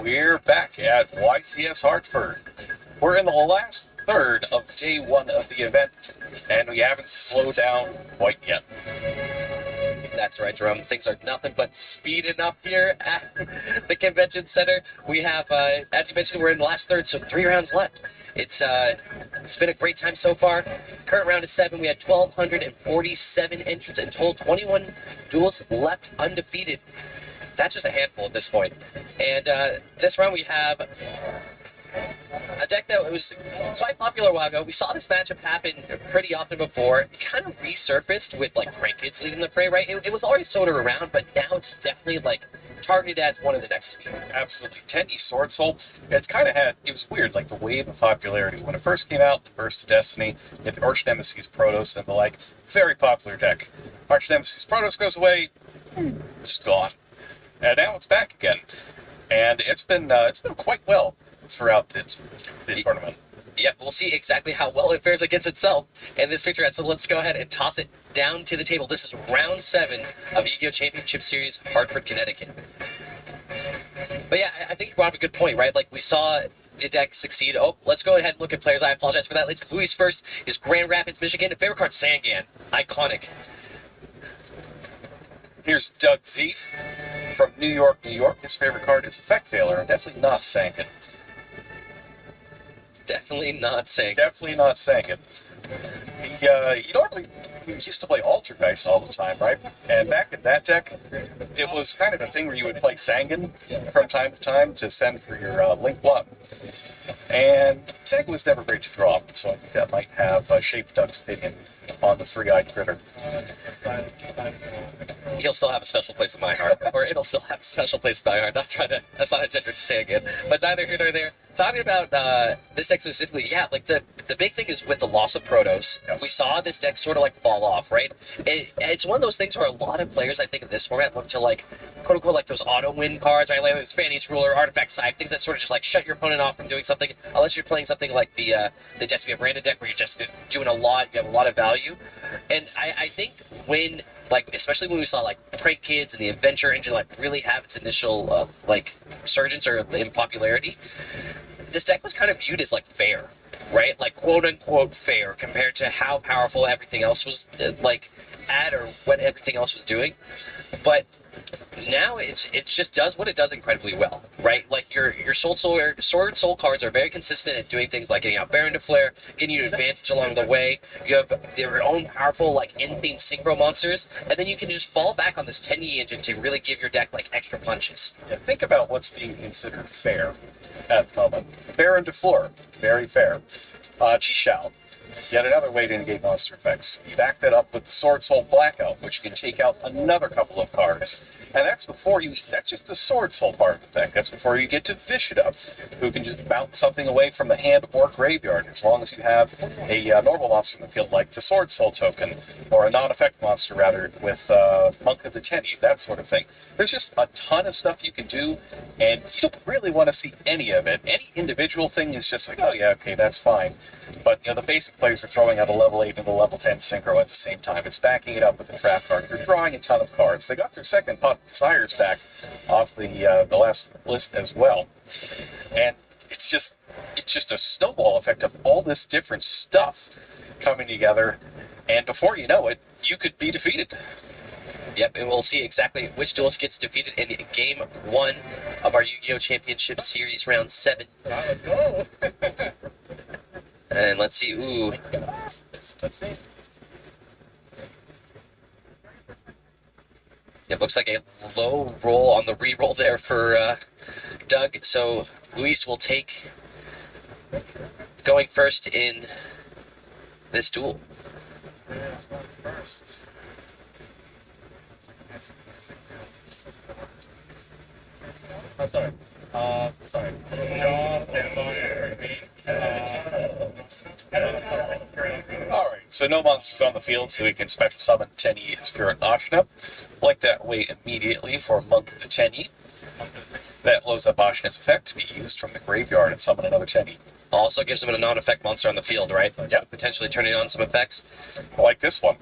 We're back at YCS Hartford. We're in the last third of day one of the event, and we haven't slowed down quite yet. That's right, Jerome. Things are nothing but speeding up here at the convention center. We have, as you mentioned, we're in the last third, so 3 rounds left. It's been a great time so far. Current round is 7. We had 1,247 entrants in total, 21 duels left undefeated. That's just a handful at this point. And this round we have a deck that was quite popular a while ago. We saw this matchup happen pretty often before. It kind of resurfaced with like Prank Kids leading the fray, right? It was already sort of around, but now it's definitely like targeted as one of the next to be. Absolutely. 10E Swordsoul, it was weird, like the wave of popularity. When it first came out, the Burst of Destiny, you had the Arch Nemesis Protoss and the like, very popular deck. Arch Nemesis Protoss goes away, just gone. And now it's back again. And it's been quite well throughout the tournament. Yep, we'll see exactly how well it fares against itself in this picture. So let's go ahead and toss it down to the table. This is round 7 of Yu-Gi-Oh! Championship Series, Hartford, Connecticut. But yeah, I think you brought up a good point, right? Like, we saw the deck succeed. Oh, let's go ahead and look at players. I apologize for that. It's Louis first is Grand Rapids, Michigan. Favorite card, Sangan. Iconic. Here's Doug Zeef from New York, New York. His favorite card is Effect Failure, definitely not Sangan. Definitely not Sangan. Definitely not Sangan. He used to play Altergeist all the time, right? And back in that deck, it was kind of a thing where you would play Sangan from time to time to send for your Link 1. And Sangan was never great to draw, so I think that might have shaped Doug's opinion on the three-eyed critter. He'll still have a special place in my heart, or it'll still have a special place in my heart. That's not a gender to say again, but neither here nor there. Talking about this deck specifically, yeah, like the big thing is with the loss of Protoss, yes. We saw this deck sort of like fall off, right? It's one of those things where a lot of players, I think, in this format look to like, quote unquote, like those auto win cards, right? Like this Fanny's Ruler, Artifact Scythe, things that sort of just like shut your opponent off from doing something, unless you're playing something like the Destiny Branded deck where you're just doing a lot, you have a lot of value. And I think when, like, especially when we saw like Prank Kids and the Adventure Engine like really have its initial like resurgence or in popularity, this deck was kind of viewed as like fair, right? Like quote unquote fair compared to how powerful everything else was like at or what everything else was doing. But now it just does what it does incredibly well, right? Like your Swordsoul cards are very consistent at doing things like getting out Baron to Flare, getting you an advantage along the way. You have your own powerful like in-theme synchro monsters, and then you can just fall back on this 10E engine to really give your deck like extra punches. Yeah, think about what's being considered fair at the moment. Baron de Fleur, very fair. Chi-Shao, yet another way to negate monster effects. You back that up with the Swordsoul Blackout, which can take out another couple of cards. And that's just the Swordsoul part of the deck. That's before you get to Vishida, who can just bounce something away from the hand or graveyard, as long as you have a normal monster in the field, like the Swordsoul token, or a non-effect monster, rather, with Monk of the Tenny, that sort of thing. There's just a ton of stuff you can do, and you don't really want to see any of it. Any individual thing is just like, oh yeah, okay, that's fine. But, the basic players are throwing out a level 8 and a level 10 synchro at the same time. It's backing it up with the trap card. They're drawing a ton of cards. They got their second Pot of Desires back off the last list as well. And it's just a snowball effect of all this different stuff coming together. And before you know it, you could be defeated. Yep, and we'll see exactly which duelist gets defeated in Game 1 of our Yu-Gi-Oh! Championship Series Round 7. Let's go! And let's see, ooh. Let's see. It looks like a low roll on the re-roll there for Doug. So Luis will take going first in this duel. First. Oh, sorry. Sorry. Alright, so no monsters on the field, so we can special summon 10E Spirit Ashna. Like that way immediately for Monk the 10E. That loads up Ashna's effect to be used from the graveyard and summon another 10E. Also gives him a non-effect monster on the field, right? So yep. Potentially turning on some effects. Like this one.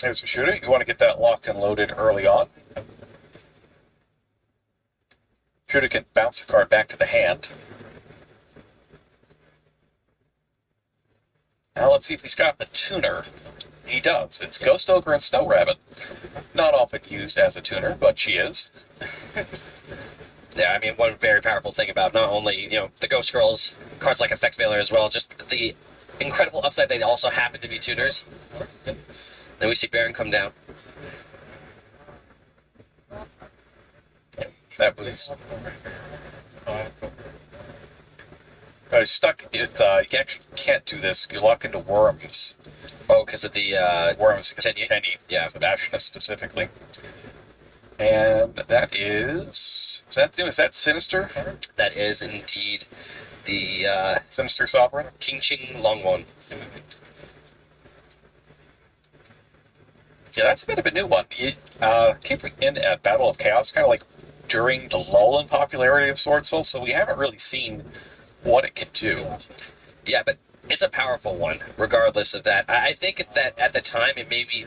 There's a shooter. You want to get that locked and loaded early on. Shooter can bounce the card back to the hand. Now let's see if he's got a tuner. He does. It's Ghost Ogre and Snow Rabbit. Not often used as a tuner, but she is. Yeah, I mean, one very powerful thing about not only, the Ghost Girls, cards like Effect Veiler as well, just the incredible upside they also happen to be tuners. Then we see Baron come down. That was... stuck with, you actually can't do this. You lock into Worms. Oh, because of the Worms, because of Tenny. Tenny. Yeah. Of Ashna specifically. And that is that Sinister? That is indeed the Sinister Sovereign? King Ching Longwon. Yeah, that's a bit of a new one. It came in at Battle of Chaos, kind of like during the lull in popularity of Swordsoul, so we haven't really seen what it can do. Yeah, but it's a powerful one, regardless of that. I think that at the time it maybe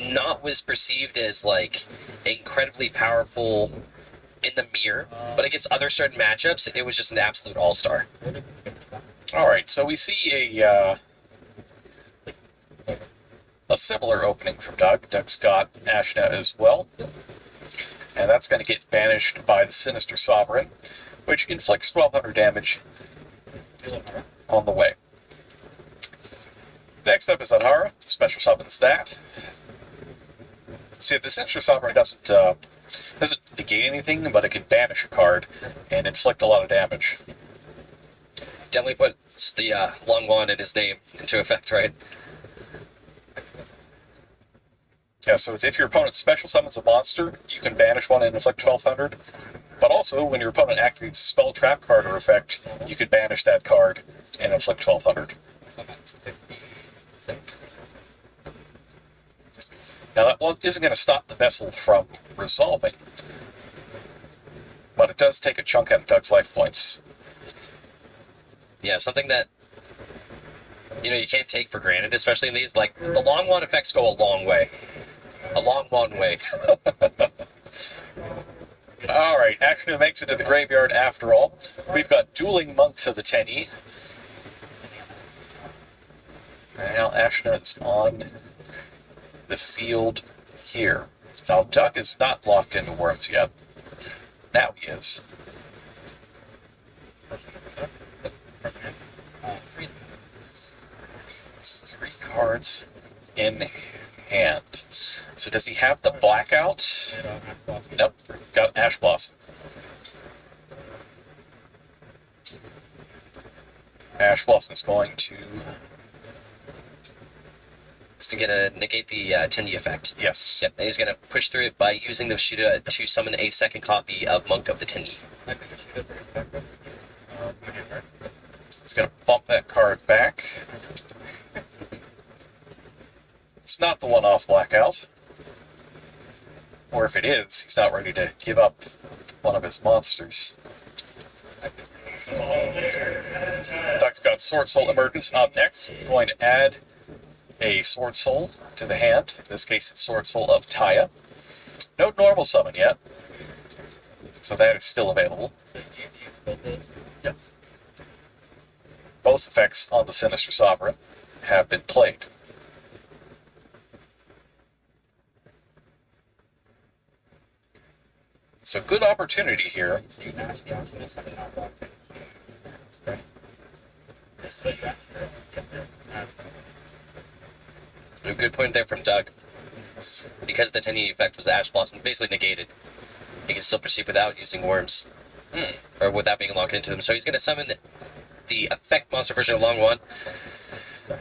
not was perceived as like incredibly powerful in the mirror, but against other certain matchups, it was just an absolute all-star. Alright, so we see a similar opening from Doug. Doug's got Ashna as well. And that's going to get banished by the Sinister Sovereign, which inflicts 1200 damage on the way. Next up is Adhara. Special summons that. See, the Sinister Sovereign doesn't negate anything, but it can banish a card and inflict a lot of damage. Definitely puts the Longwon in his name into effect, right? Yeah, so if your opponent special summons a monster, you can banish one and inflict 1200. But also, when your opponent activates a spell, trap card, or effect, you can banish that card and inflict 1200. Now, that isn't going to stop the vessel from resolving, but it does take a chunk out of Doug's life points. Yeah, something that you can't take for granted, especially in these. Like, the Longwon effects go a long way. A long way. Alright, Ashna makes it to the graveyard after all. We've got Dueling Monks of the Tenny. Now Ashna is on the field here. Now Doug is not locked into Worms yet. Now he is. Three cards in hand. So does he have the Blackout? Nope, got Ash Blossom. Ash Blossom is going to... Just to get a negate the Tendy effect. Yes. Yep, and he's going to push through it by using the Shooter to summon a second copy of Monk of the Tendy. It's going to bump that card back. It's not the one-off Blackout. Or if it is, he's not ready to give up one of his monsters. Doug's got Swordsoul Emergence up next. Going to add a Swordsoul to the hand. In this case, it's Swordsoul of Taya. No normal summon yet, so that is still available. Yes. Both effects on the Sinister Sovereign have been played. So good opportunity here. So you mash the option of something not blocked. A good point there from Doug. Because the Tendy effect was Ash Blossom basically negated, he can still proceed without using Worms. Or without being locked into them. So he's going to summon the effect monster version of Longwon,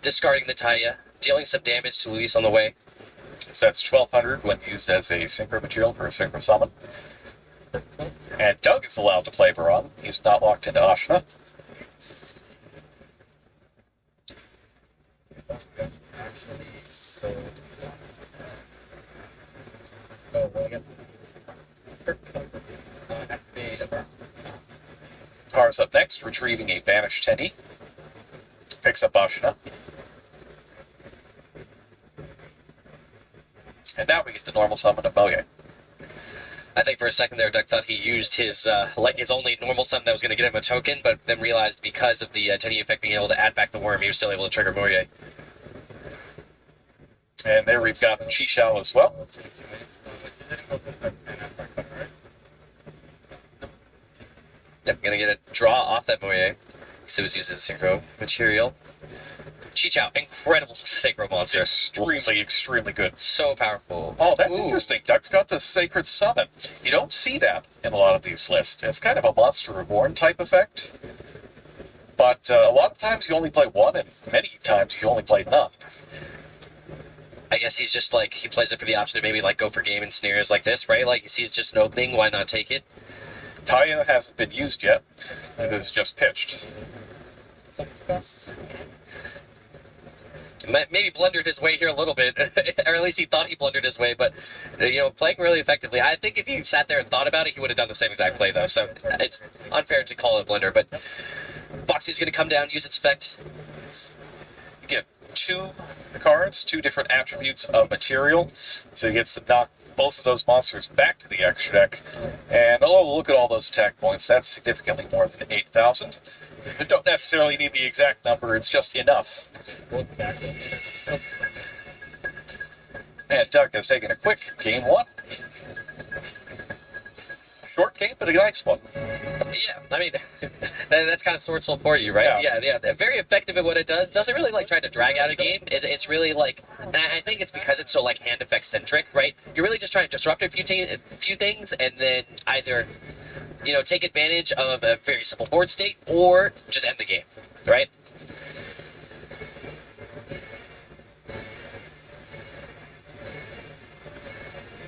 discarding the Taya, dealing some damage to Luis on the way. So that's 1200 when used as a synchro material for a synchro summon. And Doug is allowed to play Baron. He's not locked into Ashna. Actually, so. Oh, well, I got. Activate a burn. Tara's up next, retrieving a banished Tendy. Picks up Ashna. And now we get the normal summon of Moye. I think for a second there, Doug thought he used his his only normal summon that was going to get him a token, but then realized because of the Tenny effect being able to add back the worm, he was still able to trigger Moye. And there we've got the Chi as well. Yep, gonna get a draw off that Moye. So it was used as synchro material. Chi-Chao, incredible synchro monster. Extremely, extremely good. So powerful. Oh, that's Ooh. interesting. Duck's got the Sacred Summon. You don't see that in a lot of these lists. It's kind of a Monster Reborn type effect. But a lot of times you only play one, and many times you only play none. I guess he's just like, he plays it for the option to maybe like go for game and snares like this, right? Like he sees just an opening, why not take it? Taya hasn't been used yet. It was just pitched. Maybe blundered his way here a little bit, or at least he thought he blundered his way, but, playing really effectively. I think if he sat there and thought about it, he would have done the same exact play, though, so it's unfair to call it a blunder, but Boxy's going to come down, use its effect. You get two cards, two different attributes of material, so he gets to knock both of those monsters back to the extra deck. And look at all those attack points. That's significantly more than 8,000. You don't necessarily need the exact number, it's just enough. And Duck has taken a quick game one. Short game, but a nice one. Yeah, I mean, that's kind of Swordsoul for you, right? Yeah. Very effective at what it does. Doesn't really like try to drag out a game. It's really like, and I think it's because it's so like hand effect centric, right? You're really just trying to disrupt a few things, and then either take advantage of a very simple board state or just end the game, right?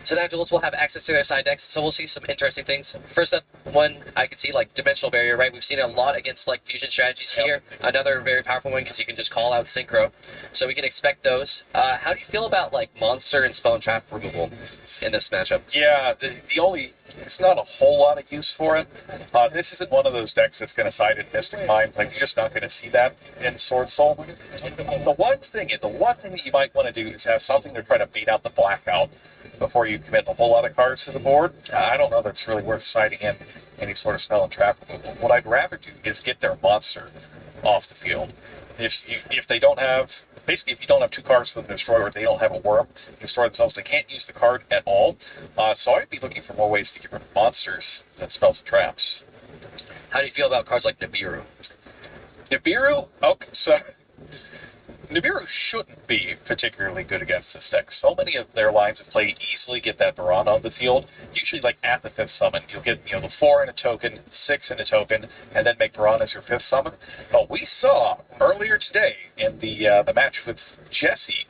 So now duels will have access to their side decks, so we'll see some interesting things. First up, one I can see like Dimensional Barrier, right? We've seen it a lot against like fusion strategies here. Another very powerful one because you can just call out Synchro. So we can expect those. How do you feel about like Monster and Spell and Trap removal in this matchup? Yeah, the only, it's not a whole lot of use for it. This isn't one of those decks that's going to side in Mystic Mind. Like, you're just not going to see that in Swordsoul. The one thing that you might want to do is have something to try to beat out the blackout before you commit a whole lot of cards to the board. I don't know that's really worth siding in any sort of spell and trap removal. What I'd rather do is get their monster off the field. If they don't have, basically if you don't have two cards to destroy or they don't have a worm to destroy themselves, they can't use the card at all. So I'd be looking for more ways to get rid of monsters than spells and traps. How do you feel about cards like Nibiru? Nibiru? Okay, so Nibiru shouldn't be particularly good against this deck. So many of their lines of play easily get that Baron on the field. Usually, like at the 5th summon, you'll get the 4 in a token, 6 in a token, and then make Baron as your 5th summon. But we saw earlier today in the match with Jesse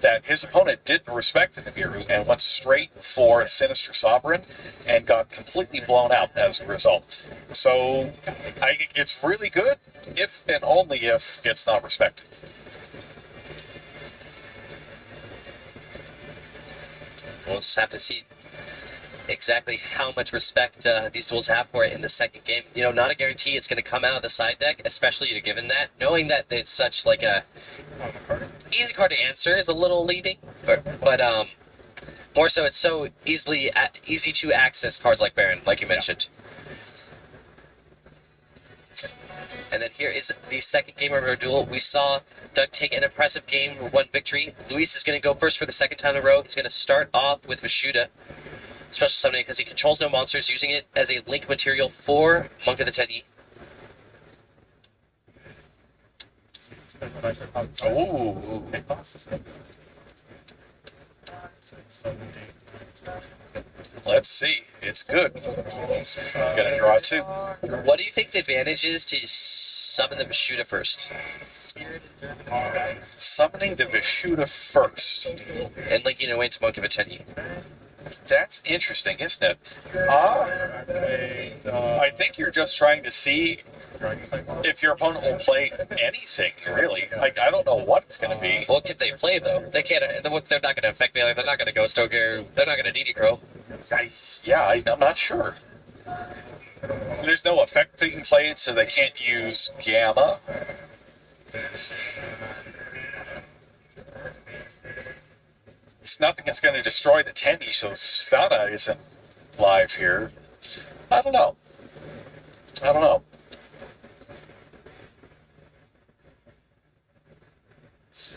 that his opponent didn't respect the Nibiru and went straight for Sinister Sovereign and got completely blown out as a result. So I think it's really good if and only if it's not respected. We'll just have to see exactly how much respect these tools have for it in the second game. Not a guarantee it's going to come out of the side deck, especially given that. Knowing that it's such like a easy card to answer is a little leading, but more so it's so easy to access cards like Baron, like you mentioned. And then here is the second game of our duel. We saw Doug take an impressive game with 1 victory. Luis is going to go first for the second time in a row. He's going to start off with Vishuda, special summoning because he controls no monsters, using it as a link material for Monk of the Tenyi. Ooh. Let's see. It's good. Gonna draw 2. What do you think the advantage is to summon the Vishuda first? Summoning the Vishuda first. And linking it away to Monk of the Tenyi. That's interesting, isn't it? I think you're just trying to see if your opponent will play anything, really. Like, I don't know what it's going to be. What can they play, though? They can't. They're not going to affect me. They're not going to Ghost Ogre. They're not going to DD Crow. I'm not sure. There's no effect being played, so they can't use Gamma. It's nothing that's going to destroy the Tendy, so Sana isn't live here. I don't know.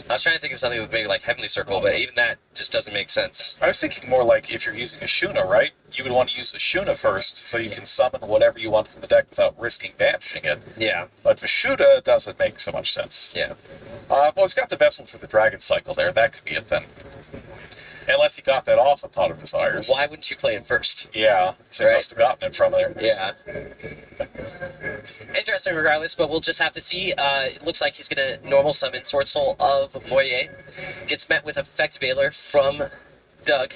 I was trying to think of something with maybe like Heavenly Circle, but even that just doesn't make sense. I was thinking more like if you're using a Shuna, right? You would want to use a Shuna first, so you can summon whatever you want from the deck without risking banishing it. Yeah. But Vishuda doesn't make so much sense. Yeah. Well, he's got the vessel for the Dragon Cycle there. That could be it then. Unless he got that off of Pot of Desires. Why wouldn't you play it first? Yeah, so he must have gotten it from there. Yeah. Interesting regardless, but we'll just have to see. It looks like he's going to normal summon Swordsoul of Moye. Gets met with Effect Veiler from Doug.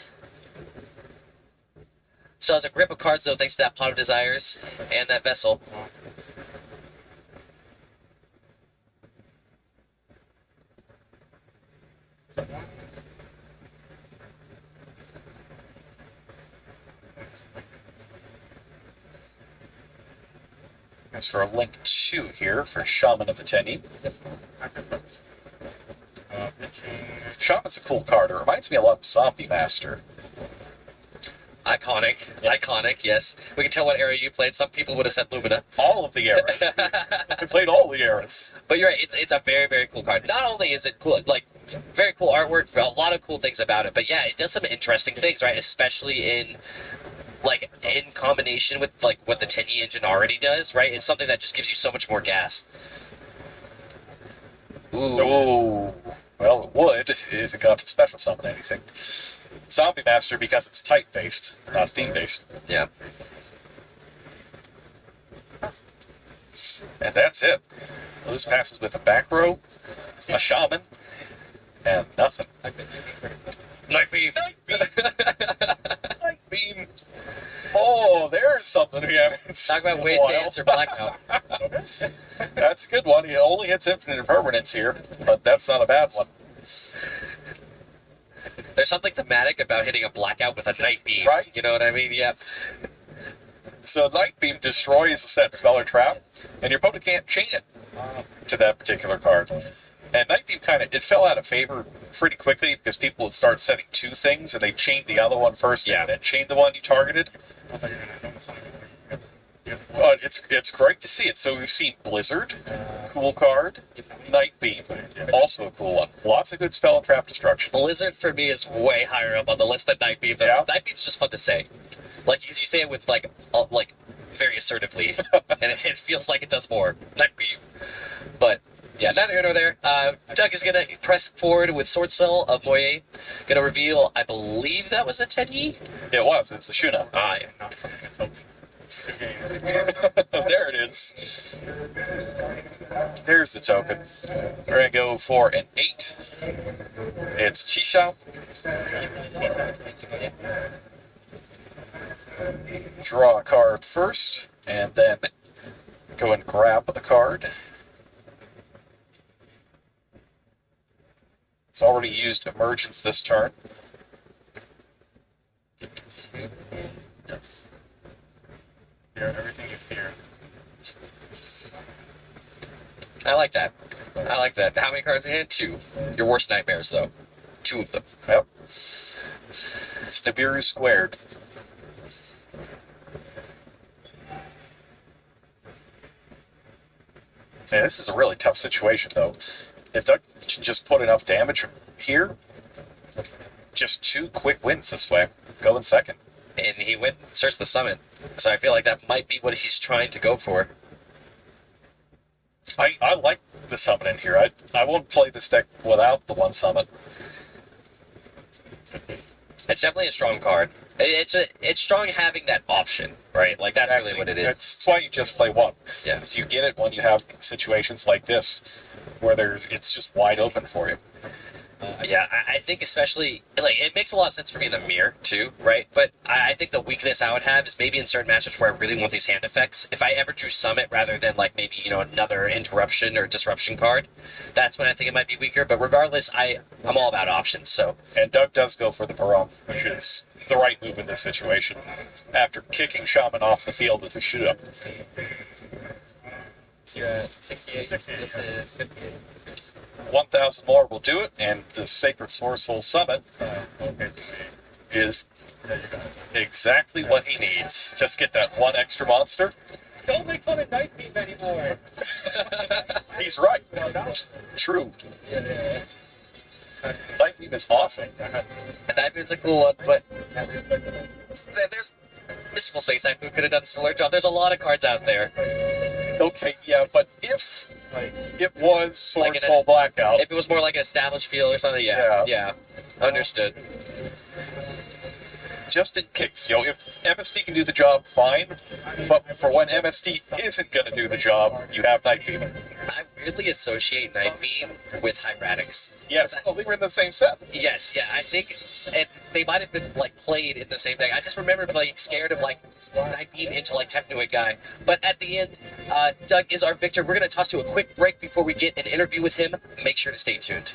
Still has a grip of cards though, thanks to that Pot of Desires and that Vessel. As for a Link 2 here for Shaman of the Tendy. Shaman's a cool card. It reminds me a lot of Zombie Master. Iconic. Iconic, yes. We can tell what era you played. Some people would have said Lumina. All of the eras. I played all the eras. But you're right, it's a very, very cool card. Not only is it cool, like, very cool artwork, a lot of cool things about it, but yeah, it does some interesting things, right? Especially in combination with like what the 10E engine already does, right? It's something that just gives you so much more gas. Ooh. Oh, well, it would if it got to special summon anything. Zombie Master because it's type based, not theme based. Yeah. And that's it. Loose passes with a back row, a shaman, and nothing. Night Beam. Night Beam. Night Beam. Oh, there's something we haven't seen. Talk about in a ways to while. answer Blackout. That's a good one. He only hits infinite impermanence here, but that's not a bad one. There's something thematic about hitting a Blackout with a Night Beam. Right. You know what I mean? Yeah. So Night Beam destroys a set spell or trap, and your opponent can't chain it to that particular card. And Night Beam it fell out of favor pretty quickly because people would start setting two things and they chained the other one first Yeah. and then chained the one you targeted. But it's great to see it. So we've seen Blizzard, cool card, Night Beam, also a cool one. Lots of good spell and trap destruction. Blizzard for me is way higher up on the list than Night Beam. Though. Yeah. Night Beam's just fun to say. Like, because you say it with like very assertively, and it feels like it does more. Night Beam. But yeah, neither here nor there. Doug is gonna press forward with Swordsoul of Moye. Gonna reveal, I believe that was a 10E. It was a Shuna. Ah, yeah. Not from the token. 2 games. There it is. There's the token. We're going to go for an 8. It's Chisha. Draw a card first, and then go and grab the card. It's already used Emergence this turn. Yes. Hear everything you hear. I like that. I like that. How many cards in hand? 2. Your worst nightmares, though. 2 of them. Yep. It's Nibiru squared. Yeah, this is a really tough situation, though. If Doug can just put enough damage here, just 2 quick wins this way. Go in second. And he went and searched the summon. So I feel like that might be what he's trying to go for. I like the summon in here. I won't play this deck without the one summon. It's definitely a strong card. It's strong having that option, right? Like, that's really what it is. That's why you just play one. Yeah. You get it when you have situations like this, where it's just wide open for you. Yeah, I think especially, like, it makes a lot of sense for me in the mirror, too, right? But I think the weakness I would have is maybe in certain matchups where I really want these hand effects. If I ever drew Summit rather than, like, maybe, another interruption or disruption card, that's when I think it might be weaker. But regardless, I'm all about options, so. And Doug does go for the Barong, which is the right move in this situation, after kicking Shaman off the field with a shoot-up. What's your 68? 68, This yeah. is 58. 1,000 more will do it, and the Sacred Swordsoul Summit Okay, is there you go. exactly what he needs. Just get that one extra monster. Don't make fun of Night Beam anymore. He's right. No, that was True. Yeah. Night Beam is awesome. Night Beam's a cool one, but there's Mystical Space Knife who could have done a similar job. There's a lot of cards out there. Okay, yeah, but if like it was Like in Swordsoul Blackout, If it was more like an established field or something, yeah. Understood. just in case, if MST can do the job, fine. But for when MST isn't going to do the job, you have Night Beam. I weirdly associate Night Beam with Hieratics. Yes, oh, they were in the same set. Yes, yeah, I think they might have been like played in the same deck. I just remember like scared of like Night Beam into like Technoid guy. But at the end, Doug is our victor. We're gonna toss to a quick break before we get an interview with him. Make sure to stay tuned.